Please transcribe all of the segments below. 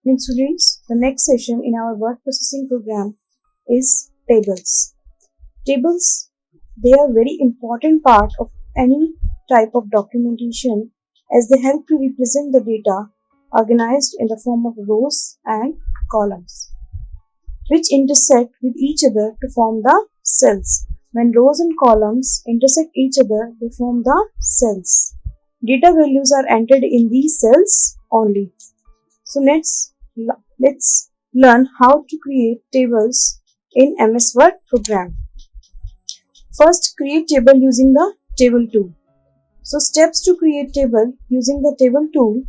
Next students, the next session in our word processing program is tables. Tables, they are very important part of any type of documentation as they help to represent the data organized in the form of rows and columns, which intersect with each other to form the cells. When rows and columns intersect each other, they form the cells. Data values are entered in these cells only. So let's learn how to create tables in MS Word program. First, create table using the table tool. So steps to create table using the table tool.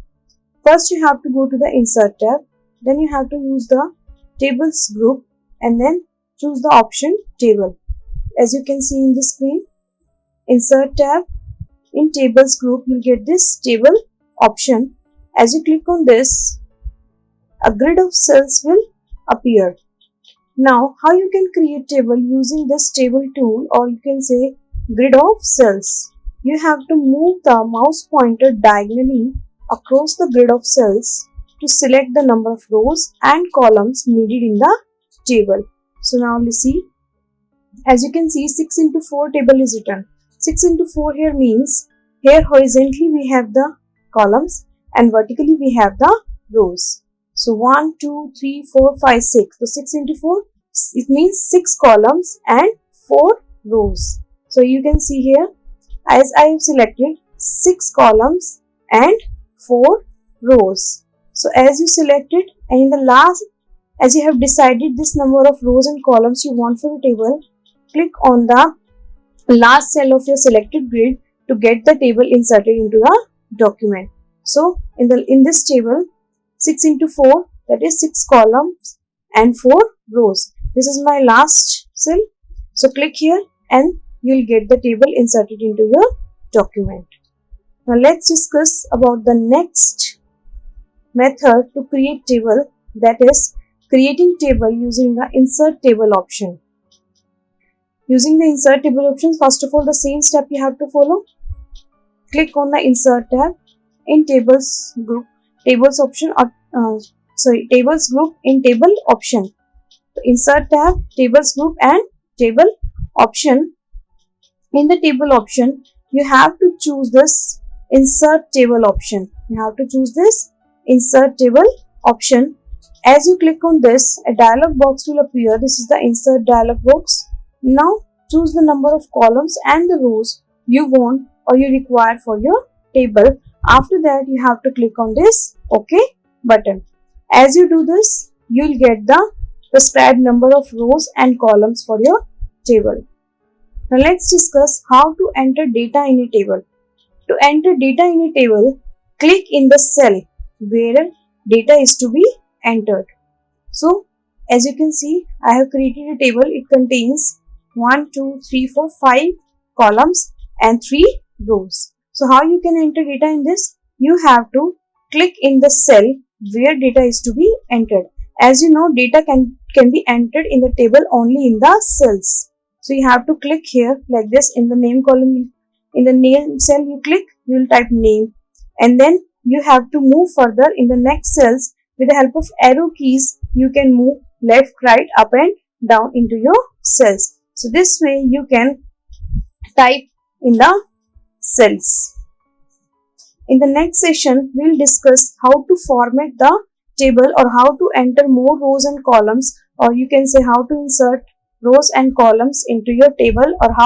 First, you have to go to the insert tab. Then you have to use the tables group and then choose the option table. As you can see in the screen, insert tab. In tables group, you'll get this table option. As you click on this, a grid of cells will appear. Now, how you can create table using this table tool, or you can say grid of cells. You have to move the mouse pointer diagonally across the grid of cells to select the number of rows and columns needed in the table. So now let's see. As you can see, 6 into 4 table is written. 6 into 4 here means here horizontally we have the columns and vertically we have the rows. So 1, 2, 3, 4, 5, 6. So 6 into 4, it means 6 columns and 4 rows. So you can see here, as I have selected 6 columns and 4 rows. So as you selected, and in the last, as you have decided this number of rows and columns you want for the table, click on the last cell of your selected grid to get the table inserted into the document. So in this table, 6 into 4, that is 6 columns and 4 rows. This is my last cell. So click here and you'll get the table inserted into your document. Now let's discuss about the next method to create table, that is creating table using the insert table option. Using the insert table options, first of all the same step you have to follow. Click on the insert tab. In tables group, tables option or tables group in table option. So insert tab, tables group and table option. In the table option, you have to choose this insert table option. You have to choose this insert table option. As you click on this, a dialog box will appear. This is the insert dialog box. Now choose the number of columns and the rows you want or you require for your table. After that, you have to click on this OK button. As you do this, you will get the prescribed number of rows and columns for your table. Now let's discuss how to enter data in a table. To enter data in a table, click in the cell where data is to be entered. So as you can see, I have created a table. It contains 1, 2, 3, 4, 5 columns and 3 rows. So how you can enter data in this? You have to click in the cell where data is to be entered. As you know, data can be entered in the table only in the cells. So you have to click here like this. In the name column, in the name cell you click, you will type name, and then you have to move further in the next cells. With the help of arrow keys, you can move left, right, up and down into your cells. So this way you can type in the cells. In the next session, we will discuss how to format the table or how to enter more rows and columns, or you can say how to insert rows and columns into your table, or how